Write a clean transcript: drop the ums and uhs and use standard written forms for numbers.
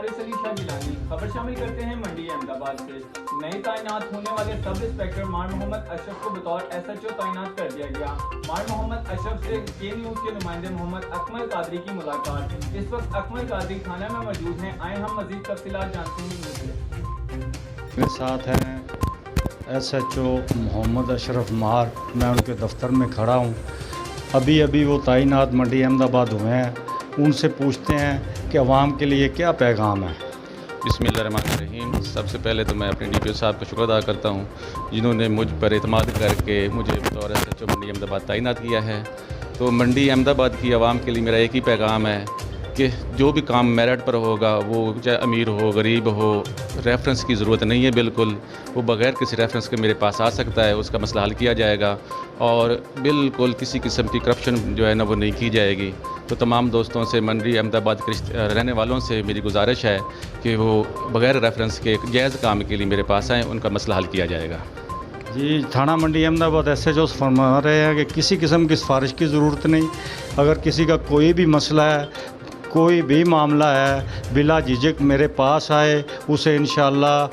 حارث علی شاہ گیلانی۔ خبر شامل کرتے ہیں منڈی احمد آباد سے۔ نئی تعینات ہونے والے سب انسپکٹر مار محمد اشرف کو بطور ایس ایچ او تعینات کر دیا گیا۔ مار محمد اشرف سے کے نیوز کے نمائندے محمد اکمل قادری کی ملاقات۔ اس وقت اکمل قادری تھانہ میں موجود ہیں، آئیں ہم مزید تفصیلات جانتے ہیں۔ میرے ساتھ ہیں ایس ایچ او محمد اشرف مار، میں ان کے دفتر میں کھڑا ہوں۔ ابھی وہ تعینات منڈی احمد آباد ہوئے ہیں، ان سے پوچھتے ہیں کہ عوام کے لیے کیا پیغام ہے۔ بسم اللہ الرحمن الرحیم۔ سب سے پہلے تو میں اپنے ڈی پی او صاحب کا شکر ادا کرتا ہوں جنہوں نے مجھ پر اعتماد کر کے مجھے بطور ایس ایچ او منڈی احمد آباد تعینات کیا ہے۔ تو منڈی احمد آباد کی عوام کے لیے میرا ایک ہی پیغام ہے کہ جو بھی کام میرٹ پر ہوگا، وہ چاہے امیر ہو غریب ہو، ریفرنس کی ضرورت نہیں ہے بالکل، وہ بغیر کسی ریفرنس کے میرے پاس آ سکتا ہے، اس کا مسئلہ حل کیا جائے گا اور بالکل کسی قسم کی کرپشن جو ہے نا وہ نہیں کی جائے گی۔ تو تمام دوستوں سے، منڈی احمد آباد کے رہنے والوں سے میری گزارش ہے کہ وہ بغیر ریفرنس کے جائز کام کے لیے میرے پاس آئیں، ان کا مسئلہ حل کیا جائے گا۔ جی، تھانہ منڈی احمد آباد ایس ایچ او فرما رہے ہیں کہ کسی قسم کی سفارش کی ضرورت نہیں۔ اگر کسی کا کوئی بھی مسئلہ ہے، کوئی بھی معاملہ ہے، بلا جھجک میرے پاس آئے، اسے انشاءاللہ